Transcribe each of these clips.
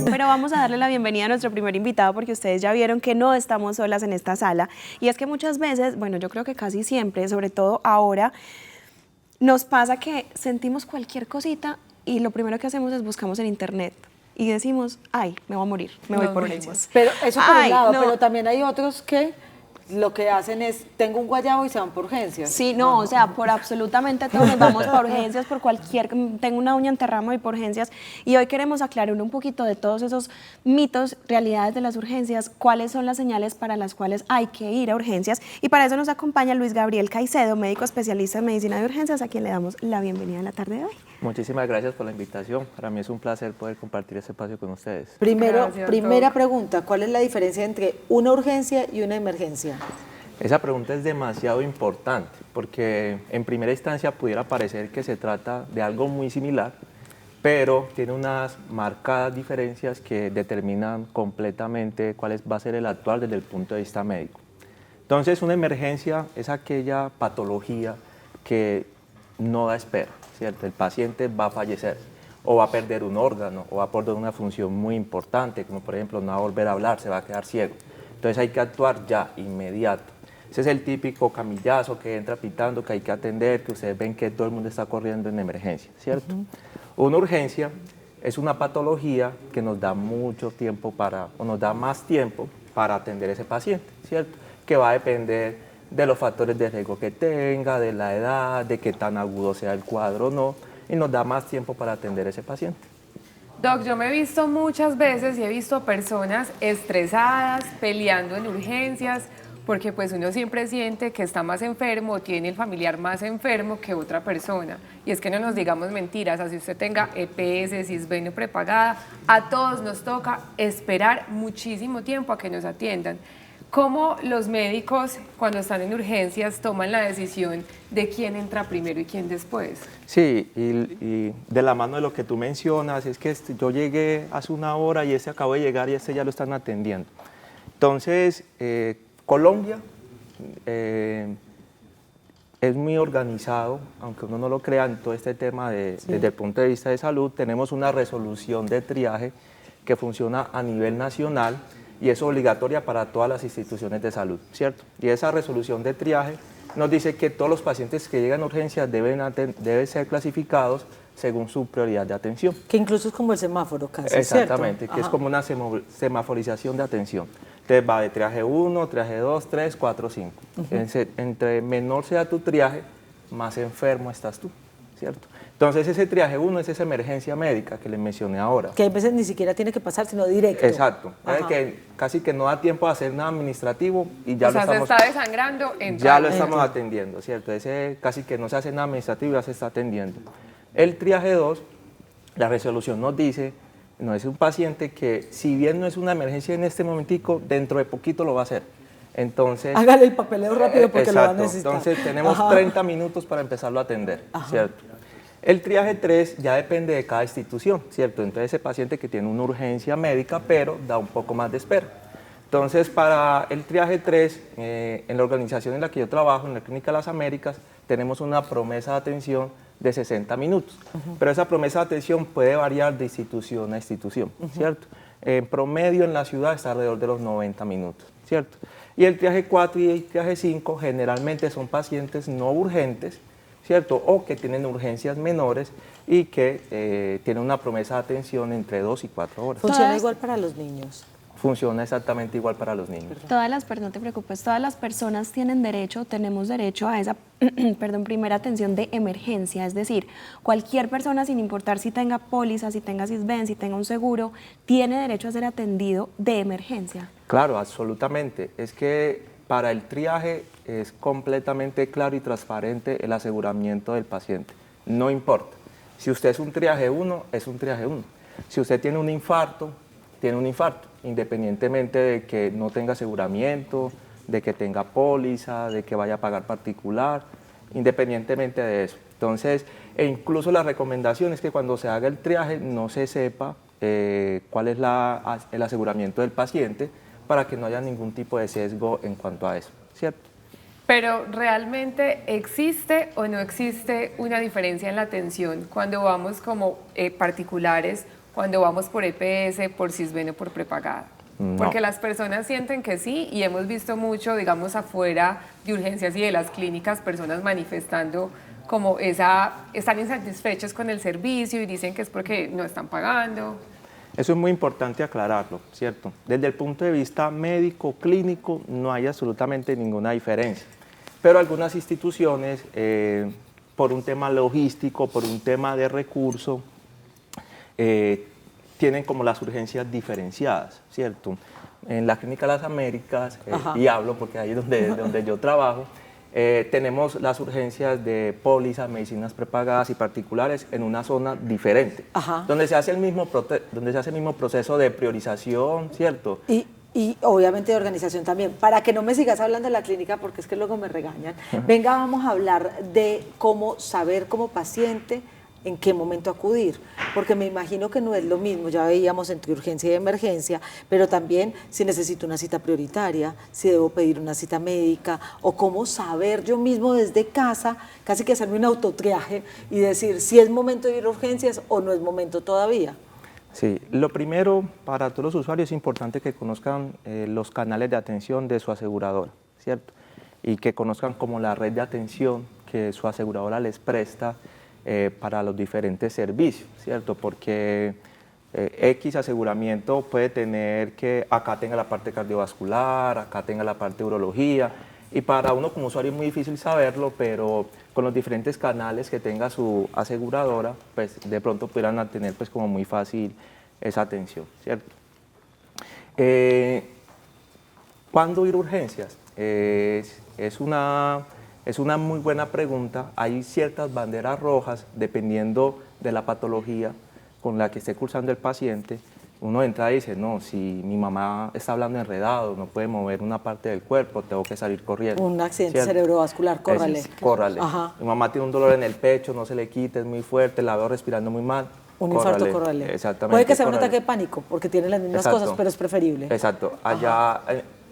Pero vamos a darle la bienvenida a nuestro primer invitado porque ustedes ya vieron que no estamos solas en esta sala. Y es que muchas veces, bueno, yo creo que casi siempre, sobre todo ahora, nos pasa que sentimos cualquier cosita y lo primero que hacemos es buscamos en internet y decimos, ay, me voy a morir, me voy Nos por morimos. urgencias. Pero eso por un Ay, lado, no. pero también hay otros que lo que hacen es, tengo un guayabo y se van por urgencias. Sí, no, o sea, por absolutamente todo nos vamos por urgencias, por cualquier, tengo una uña enterrada y por urgencias. Y hoy queremos aclarar un poquito de todos esos mitos, realidades de las urgencias, cuáles son las señales para las cuales hay que ir a urgencias. Y para eso nos acompaña Luis Gabriel Caicedo, médico especialista en medicina de urgencias, a quien le damos la bienvenida en la tarde de hoy. Muchísimas gracias por la invitación. Para mí es un placer poder compartir este espacio con ustedes. Primero, Gracias, primera Doc. pregunta, ¿cuál es la diferencia entre una urgencia y una emergencia? Esa pregunta es demasiado importante porque en primera instancia pudiera parecer que se trata de algo muy similar, pero tiene unas marcadas diferencias que determinan completamente cuál va a ser el actual desde el punto de vista médico. Entonces, una emergencia es aquella patología que no da espera, ¿cierto? El paciente va a fallecer o va a perder un órgano o va a perder una función muy importante, como por ejemplo no va a volver a hablar, se va a quedar ciego. Entonces hay que actuar ya, inmediato. Ese es el típico camillazo que entra pitando, que hay que atender, que ustedes ven que todo el mundo está corriendo en emergencia, ¿cierto? Una urgencia es una patología que nos da mucho tiempo o nos da más tiempo para atender a ese paciente, ¿cierto? Que va a depender de los factores de riesgo que tenga, de la edad, de qué tan agudo sea el cuadro o no, y nos da más tiempo para atender a ese paciente. Doc, yo me he visto muchas veces y he visto personas estresadas, peleando en urgencias, porque pues uno siempre siente que está más enfermo, tiene el familiar más enfermo que otra persona. Y es que no nos digamos mentiras, así usted tenga EPS, cisbenio prepagada, a todos nos toca esperar muchísimo tiempo a que nos atiendan. ¿Cómo los médicos, cuando están en urgencias, toman la decisión de quién entra primero y quién después? Sí, y de la mano de lo que tú mencionas, es que yo llegué hace una hora y ese acabó de llegar y este ya lo están atendiendo. Entonces, Colombia es muy organizado, aunque uno no lo crea, en todo este tema desde el punto de vista de salud. Tenemos una resolución de triaje que funciona a nivel nacional y es obligatoria para todas las instituciones de salud, ¿cierto? Y esa resolución de triaje nos dice que todos los pacientes que llegan a urgencias deben ser clasificados según su prioridad de atención. Que incluso es como el semáforo casi, Exactamente, ¿cierto? que es Ajá. como una semaforización de atención. Entonces va de triaje 1, triaje 2, 3, 4, 5. Entre menor sea tu triaje, más enfermo estás tú, ¿cierto? Entonces ese triaje 1 es esa emergencia médica que les mencioné ahora. Que a veces ni siquiera tiene que pasar, sino directo. Exacto, Ajá. que casi que no da tiempo a hacer nada administrativo y ya O sea, lo estamos, se está desangrando, entra. ya lo estamos atendiendo, ¿cierto? Ese casi que no se hace nada administrativo, ya se está atendiendo. El triaje 2, la resolución nos dice, no es un paciente que si bien no es una emergencia en este momentico, dentro de poquito lo va a hacer. Entonces, Hágale el papeleo rápido porque lo va a exacto, necesitar. entonces tenemos Ajá. 30 minutos para empezarlo a atender, ¿cierto? El triaje 3 ya depende de cada institución, ¿cierto? Entonces ese paciente que tiene una urgencia médica, pero da un poco más de espera. Entonces para el triaje 3, en la organización en la que yo trabajo, en la Clínica Las Américas, tenemos una promesa de atención de 60 minutos. Pero esa promesa de atención puede variar de institución a institución, ¿cierto? En promedio en la ciudad está alrededor de los 90 minutos, ¿cierto? Y el triaje 4 y el triaje 5 generalmente son pacientes no urgentes, ¿cierto? O que tienen urgencias menores y que tienen una promesa de atención entre 2 y 4 horas. Funciona igual para los niños. Funciona exactamente igual para los niños. No te preocupes, todas las personas tienen derecho, tenemos derecho a esa primera atención de emergencia, es decir, cualquier persona sin importar si tenga póliza, si tenga Sisbén, si tenga un seguro, tiene derecho a ser atendido de emergencia. Claro, absolutamente. Es que para el triaje es completamente claro y transparente el aseguramiento del paciente. No importa. Si usted es un triaje 1, es un triaje 1. Si usted tiene un infarto, tiene un infarto, independientemente de que no tenga aseguramiento, de que tenga póliza, de que vaya a pagar particular, independientemente de eso. Entonces, incluso la recomendación es que cuando se haga el triaje no se sepa cuál es el aseguramiento del paciente para que no haya ningún tipo de sesgo en cuanto a eso, ¿cierto? Pero ¿realmente existe o no existe una diferencia en la atención cuando vamos como particulares cuando vamos por EPS, por Sisbén o por prepagada? No. Porque las personas sienten que sí, y hemos visto mucho, digamos, afuera de urgencias y de las clínicas, personas manifestando como están insatisfechos con el servicio y dicen que es porque no están pagando. Eso es muy importante aclararlo, ¿cierto? Desde el punto de vista médico, clínico, no hay absolutamente ninguna diferencia. Pero algunas instituciones, por un tema logístico, por un tema de recurso, tienen como las urgencias diferenciadas, ¿cierto? En la Clínica Las Américas, y hablo porque ahí es donde yo trabajo, tenemos las urgencias de pólizas, medicinas prepagadas y particulares en una zona diferente, donde se hace el mismo proceso de priorización, ¿cierto? Y obviamente de organización también. Para que no me sigas hablando de la clínica, porque es que luego me regañan, venga, vamos a hablar de cómo saber como paciente en qué momento acudir, porque me imagino que no es lo mismo, ya veíamos entre urgencia y emergencia, pero también si necesito una cita prioritaria, si debo pedir una cita médica, o cómo saber yo mismo desde casa, casi que hacerme un autotriaje y decir si es momento de ir a urgencias o no es momento todavía. Sí, lo primero para todos los usuarios es importante que conozcan los canales de atención de su aseguradora, ¿cierto? Y que conozcan como la red de atención que su aseguradora les presta para los diferentes servicios, ¿cierto? Porque X aseguramiento puede tener que acá tenga la parte cardiovascular, acá tenga la parte de urología, y para uno como usuario es muy difícil saberlo, pero con los diferentes canales que tenga su aseguradora, pues de pronto pudieran tener pues como muy fácil esa atención, ¿cierto? ¿Cuándo ir a urgencias? Es una muy buena pregunta. Hay ciertas banderas rojas dependiendo de la patología con la que esté cursando el paciente. Uno entra y dice, no, si mi mamá está hablando enredado, no puede mover una parte del cuerpo, tengo que salir corriendo. Un accidente ¿cierto? cerebrovascular, córrale. Córrale. Ajá. Mi mamá tiene un dolor en el pecho, no se le quita, es muy fuerte, la veo respirando muy mal. Un infarto, córrale. Exactamente. Puede que sea un córrale. ataque de pánico, porque tiene las mismas Exacto. cosas, pero es preferible. Exacto. Allá,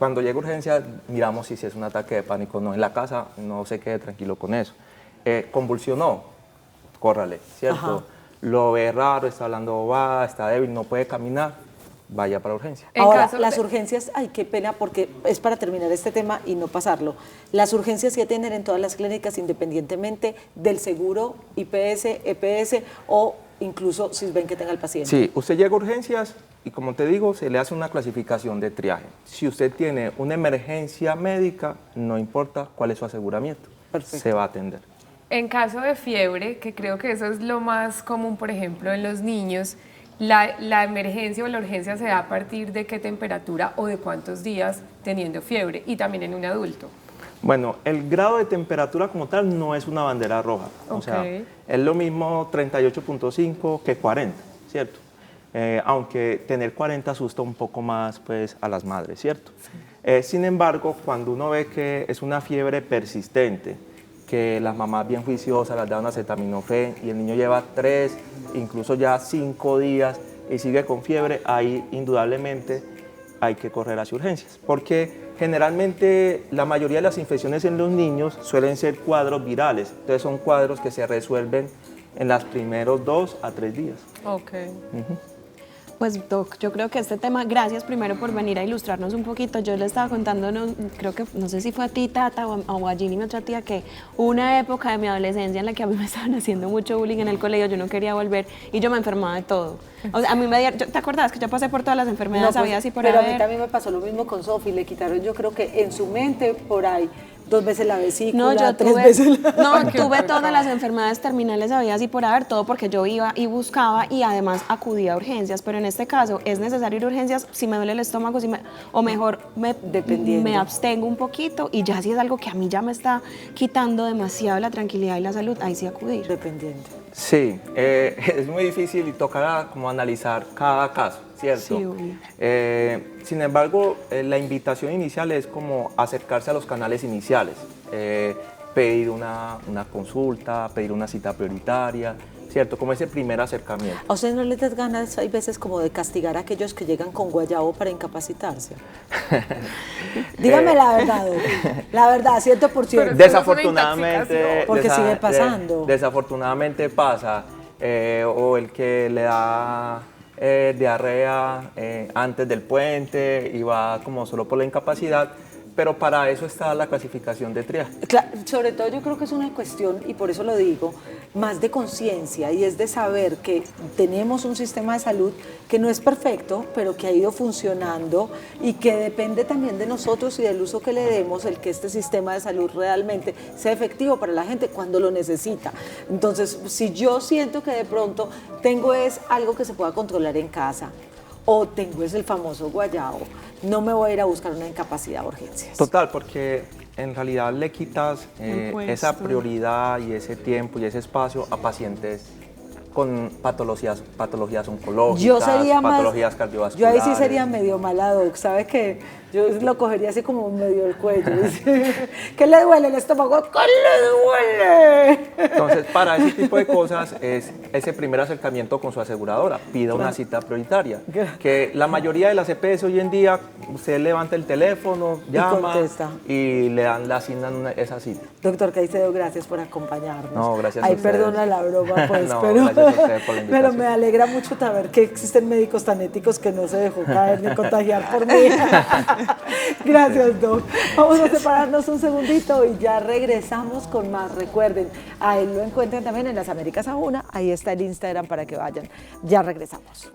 cuando llega urgencia, miramos si es un ataque de pánico o no. En la casa, no se quede tranquilo con eso. Convulsionó, córrale, ¿cierto? Ajá. Lo ve raro, está hablando bobada, está débil, no puede caminar, vaya para urgencia. Ahora, las urgencias, ay, qué pena, porque es para terminar este tema y no pasarlo. Las urgencias se atienden en todas las clínicas independientemente del seguro, IPS, EPS o incluso Sisbén que tenga el paciente. Sí, usted llega a urgencias y como te digo, se le hace una clasificación de triaje. Si usted tiene una emergencia médica, no importa cuál es su aseguramiento, se va a atender. En caso de fiebre, que creo que eso es lo más común, por ejemplo, en los niños, la emergencia o la urgencia se da a partir de qué temperatura o de cuántos días teniendo fiebre, y también en un adulto. Bueno, el grado de temperatura como tal no es una bandera roja. O sea, es lo mismo 38.5 que 40, ¿cierto? Aunque tener 40 asusta un poco más pues, a las madres, ¿cierto? Sí. Sin embargo, cuando uno ve que es una fiebre persistente, que las mamás bien juiciosas las dan acetaminofén y el niño lleva 3, incluso ya 5 días y sigue con fiebre, ahí indudablemente hay que correr hacia urgencias, porque generalmente la mayoría de las infecciones en los niños suelen ser cuadros virales, entonces son cuadros que se resuelven en los primeros 2 a 3 días. Ok. Pues Doc, yo creo que este tema, gracias primero por venir a ilustrarnos un poquito. Yo le estaba contando, creo que, no sé si fue a ti, Tata, o a Ginny, mi otra tía, que una época de mi adolescencia en la que a mí me estaban haciendo mucho bullying en el colegio, yo no quería volver y yo me enfermaba de todo. O sea, a mí ¿te acordás que yo pasé por todas las enfermedades, No, pues, habidas y por pero haber? a mí también me pasó lo mismo con Sofi, le quitaron yo creo que en su mente por ahí 2 veces la vesícula, No, yo 3 tuve, veces la... no, tuve todas las enfermedades terminales habidas y por haber, todo porque yo iba y buscaba y además acudía a urgencias, pero en este caso es necesario ir a urgencias si me duele el estómago, o mejor me abstengo un poquito y ya si es algo que a mí ya me está quitando demasiado la tranquilidad y la salud, ahí sí acudir. Dependiente. Sí, es muy difícil y tocará como analizar cada caso, ¿cierto? Sí, obvio. Sin embargo, la invitación inicial es como acercarse a los canales iniciales, pedir una consulta, pedir una cita prioritaria, ¿cierto? Como ese primer acercamiento. ¿A ustedes no les das ganas, hay veces, como de castigar a aquellos que llegan con guayabo para incapacitarse? Dígame la verdad, la verdad, 100%. Desafortunadamente, porque sigue pasando. Desafortunadamente pasa, o el que le da diarrea antes del puente y va como solo por la incapacidad, pero para eso está la clasificación de triaje. Sobre todo yo creo que es una cuestión, y por eso lo digo, más de conciencia, y es de saber que tenemos un sistema de salud que no es perfecto, pero que ha ido funcionando y que depende también de nosotros y del uso que le demos el que este sistema de salud realmente sea efectivo para la gente cuando lo necesita. Entonces, si yo siento que de pronto tengo es algo que se pueda controlar en casa, o tengo es el famoso guayabo, no me voy a ir a buscar una incapacidad de urgencias. Total, porque en realidad le quitas esa prioridad y ese tiempo y ese espacio a pacientes con patologías oncológicas, patologías cardiovasculares. Yo ahí sí sería medio mala doc, ¿sabe qué? Yo lo cogería así como medio el cuello. ¿Qué le duele el estómago? ¿Qué le duele? Entonces, para ese tipo de cosas es ese primer acercamiento con su aseguradora. Pida una cita prioritaria. Que la mayoría de las EPS hoy en día, usted levanta el teléfono, llama y le asignan esa cita. Doctor Caicedo, gracias por acompañarnos. No, gracias a Ay, ustedes. perdona la broma, pues, no, pero, gracias a ustedes por la invitación. pero me alegra mucho saber que existen médicos tan éticos que no se dejó caer ni contagiar por mí. Gracias, Doc. Vamos a separarnos un segundito y ya regresamos con más. Recuerden, a él lo encuentran también en Las Américas a una. Ahí está el Instagram para que vayan. Ya regresamos.